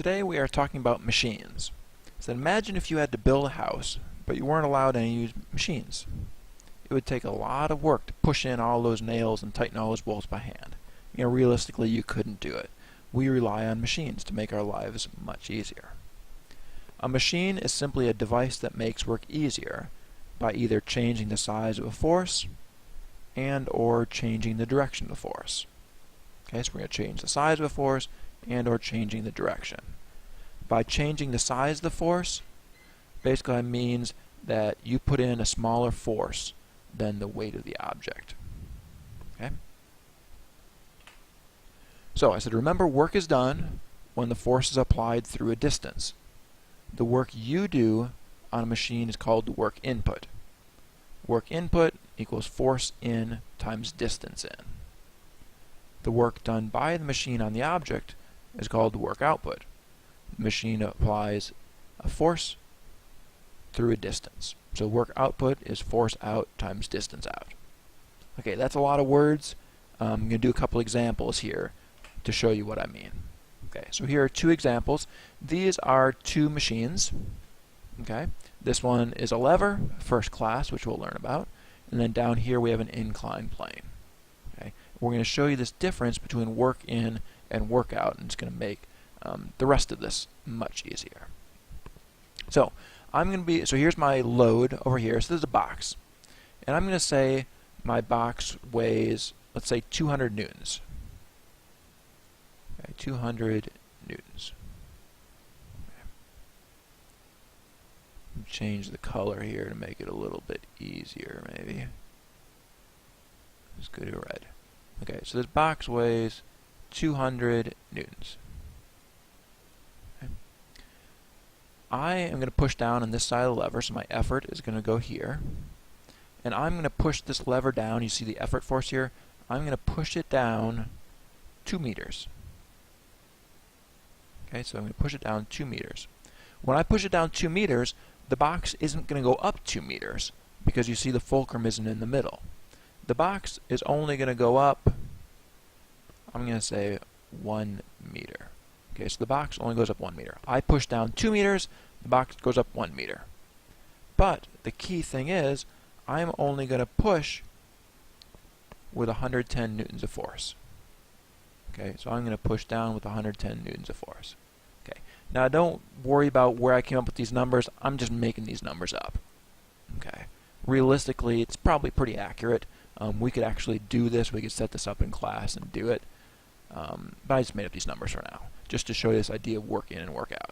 Today we are talking about machines. So imagine if you had to build a house, but you weren't allowed to use machines. It would take a lot of work to push in all those nails and tighten all those bolts by hand. Realistically, you couldn't do it. We rely on machines to make our lives much easier. A machine is simply a device that makes work easier by either changing the size of a force and or changing the direction of the force. Okay, so we're going to change the size of a force and or changing the direction. By changing the size of the force, basically that means that you put in a smaller force than the weight of the object. Okay? So I said, remember, work is done when the force is applied through a distance. The work you do on a machine is called the work input. Work input equals force in times distance in. The work done by the machine on the object is called the work output. The machine applies a force through a distance. So work output is force out times distance out. Okay, that's a lot of words. I'm going to do a couple examples here to show you what I mean. Okay, so here are two examples. These are two machines. Okay, this one is a lever, first class, which we'll learn about, and then down here we have an inclined plane. Okay, we're going to show you this difference between work in and work out, and it's going to make the rest of this much easier. So here's my load over here. So there's a box, and I'm going to say my box weighs, let's say, 200 newtons. Okay, 200 newtons. Okay. Change the color here to make it a little bit easier, maybe. Let's go to red. Okay, so this box weighs 200 newtons. Okay. I am going to push down on this side of the lever, so my effort is going to go here. And I'm going to push this lever down. You see the effort force here? I'm going to push it down 2 meters. Okay, so I'm going to push it down 2 meters. When I push it down 2 meters, the box isn't going to go up 2 meters because you see the fulcrum isn't in the middle. The box is only going to go up, I'm going to say 1 meter. Okay, so the box only goes up 1 meter. I push down 2 meters, the box goes up 1 meter. But the key thing is, I'm only going to push with 110 newtons of force. Okay, so I'm going to push down with 110 newtons of force. Okay, now don't worry about where I came up with these numbers. I'm just making these numbers up. Okay, realistically, it's probably pretty accurate. We could actually do this. We could set this up in class and do it. But I just made up these numbers for now, just to show you this idea of work in and work out.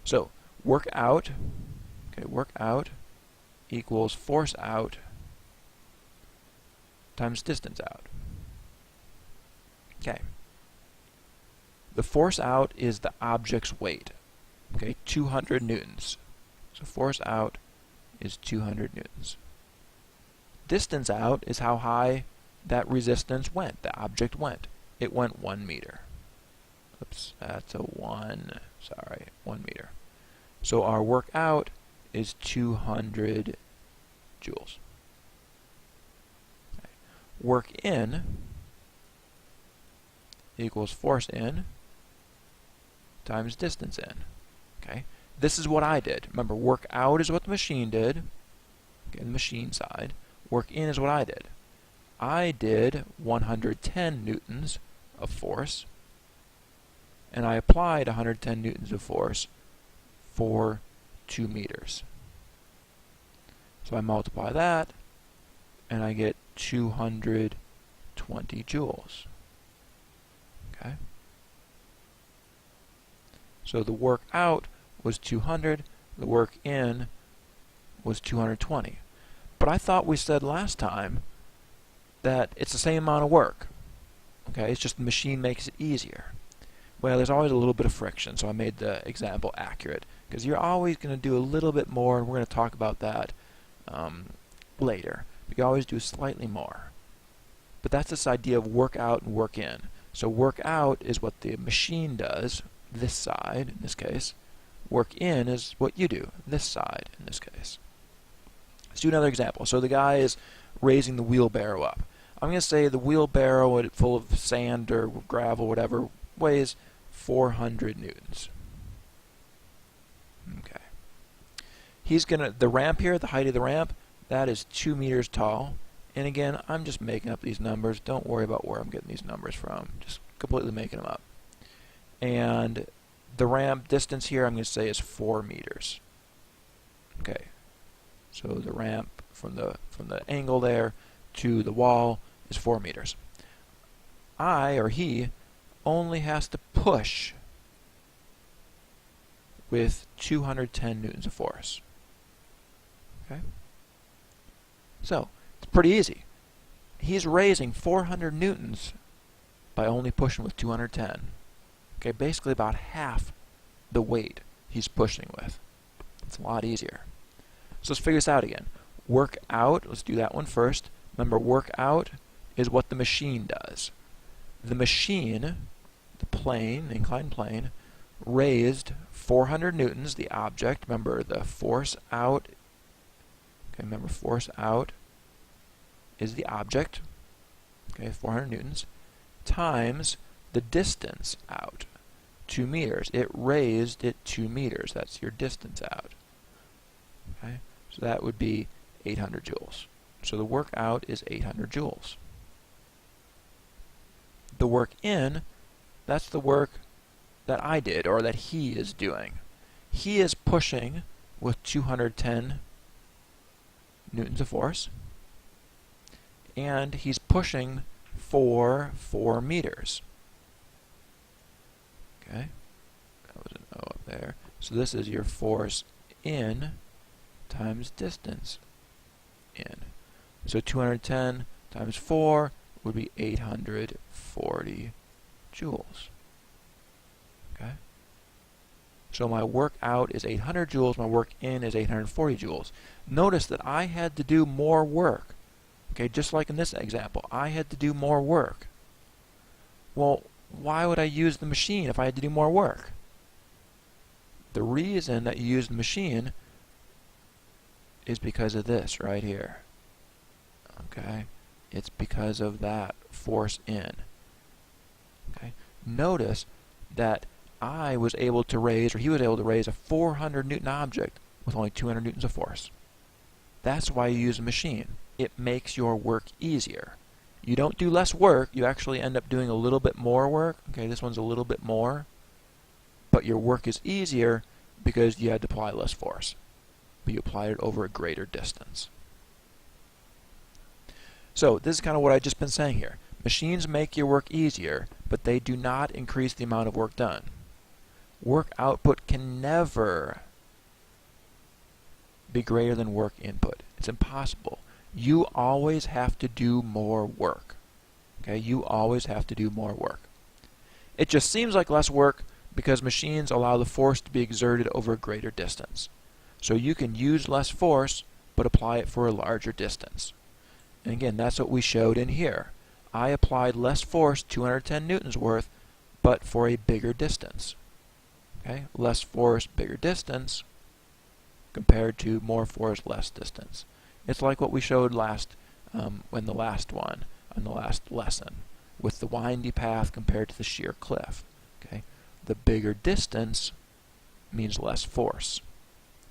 So work out, okay, work out equals force out times distance out. Okay. The force out is the object's weight. Okay, 200 newtons. So force out is 200 newtons. Distance out is how high that resistance went, the object went. It went 1 meter. Oops, that's a 1 meter. So our work out is 200 joules. Okay. Work in equals force in times distance in. Okay, this is what I did. Remember, work out is what the machine did. Okay, the machine side. Work in is what I did. I did 110 newtons of force, and I applied 110 newtons of force for 2 meters. So I multiply that, and I get 220 joules. Okay. So the work out was 200, the work in was 220. But I thought we said last time that it's the same amount of work. Okay, it's just the machine makes it easier. Well, there's always a little bit of friction, so I made the example accurate, because you're always going to do a little bit more, and we're going to talk about that later. But you always do slightly more. But that's this idea of work out and work in. So work out is what the machine does, this side in this case. Work in is what you do, this side in this case. Let's do another example. So the guy is raising the wheelbarrow up. I'm going to say the wheelbarrow full of sand or gravel, whatever, weighs 400 newtons. Okay. The ramp here, the height of the ramp, that is 2 meters tall. And again, I'm just making up these numbers. Don't worry about where I'm getting these numbers from. Just completely making them up. And the ramp distance here, I'm going to say, is 4 meters. Okay. So the ramp from the angle there to the wall is 4 meters. He only has to push with 210 newtons of force. Okay? So, it's pretty easy. He's raising 400 newtons by only pushing with 210. Okay, basically about half the weight he's pushing with. It's a lot easier. So let's figure this out again. Work out, let's do that one first. Remember, work out is what the machine does. The machine, the plane, the inclined plane, raised 400 newtons, the object. Remember, the force out, okay, remember force out is the object, okay, 400 newtons, times the distance out, 2 meters. It raised it 2 meters. That's your distance out. Okay, so that would be 800 joules. So the work out is 800 joules. The work in, that's the work that I did, or that he is doing. He is pushing with 210 newtons of force, and he's pushing for 4 meters. Okay, that was an O up there. So this is your force in times distance in. So 210 times 4 would be 840 joules. Okay? So my work out is 800 joules, my work in is 840 joules. Notice that I had to do more work. Okay, just like in this example, I had to do more work. Well, why would I use the machine if I had to do more work? The reason that you use the machine is because of this right here. Okay? It's because of that force in. Okay? Notice that I was able to raise, or he was able to raise, a 400 newton object with only 200 newtons of force. That's why you use a machine. It makes your work easier. You don't do less work, you actually end up doing a little bit more work. Okay, this one's a little bit more, but your work is easier because you had to apply less force, but you applied it over a greater distance. So this is kind of what I've just been saying here. Machines make your work easier, but they do not increase the amount of work done. Work output can never be greater than work input. It's impossible. You always have to do more work. Okay, you always have to do more work. It just seems like less work because machines allow the force to be exerted over a greater distance. So you can use less force, but apply it for a larger distance. And again, that's what we showed in here. I applied less force, 210 newtons worth, but for a bigger distance. Okay, less force, bigger distance, compared to more force, less distance. It's like what we showed on the last lesson, with the windy path compared to the sheer cliff. Okay, the bigger distance means less force,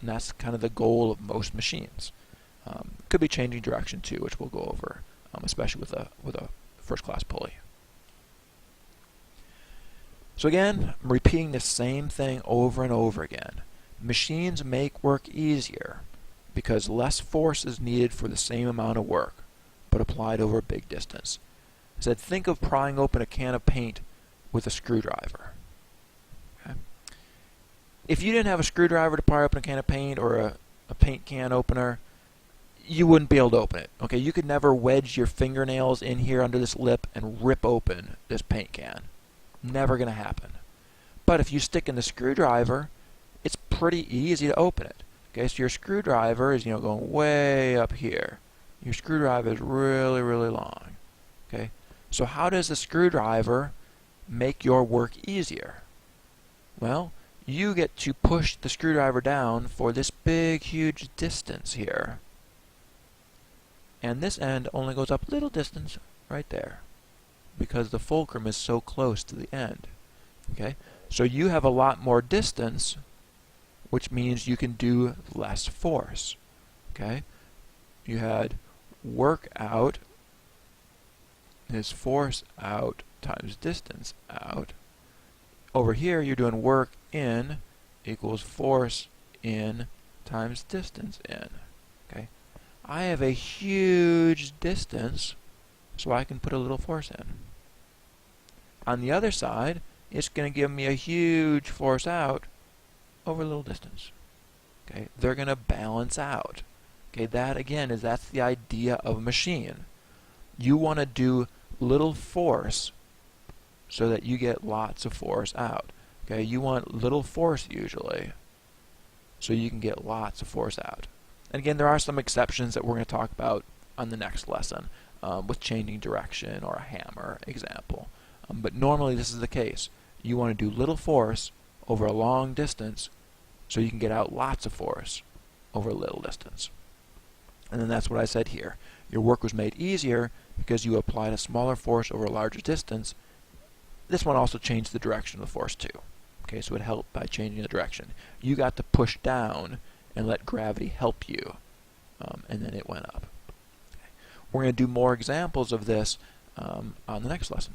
and that's kind of the goal of most machines. Could be changing direction too, which we'll go over, especially with a first-class pulley. So again, I'm repeating the same thing over and over again. Machines make work easier because less force is needed for the same amount of work, but applied over a big distance. I said, think of prying open a can of paint with a screwdriver. Okay? If you didn't have a screwdriver to pry open a can of paint, or a paint can opener, you wouldn't be able to open it. Okay, you could never wedge your fingernails in here under this lip and rip open this paint can. Never going to happen. But if you stick in the screwdriver, it's pretty easy to open it. Okay, so your screwdriver is, going way up here. Your screwdriver is really, really long. Okay, so how does the screwdriver make your work easier? Well, you get to push the screwdriver down for this big, huge distance here. And this end only goes up a little distance right there, because the fulcrum is so close to the end. Okay, so you have a lot more distance which means you can do less force. Okay? You had work out is force out times distance out. Over here you're doing work in equals force in times distance in. Okay? I have a huge distance, so I can put a little force in. On the other side, it's going to give me a huge force out over a little distance. Okay? They're going to balance out. Okay, that's the idea of a machine. You want to do little force so that you get lots of force out. Okay, you want little force usually so you can get lots of force out. And again, there are some exceptions that we're going to talk about on the next lesson with changing direction or a hammer example. But normally this is the case. You want to do little force over a long distance so you can get out lots of force over a little distance. And then that's what I said here. Your work was made easier because you applied a smaller force over a larger distance. This one also changed the direction of the force too. Okay, so it helped by changing the direction. You got to push down and let gravity help you, and then it went up. Okay. We're going to do more examples of this on the next lesson.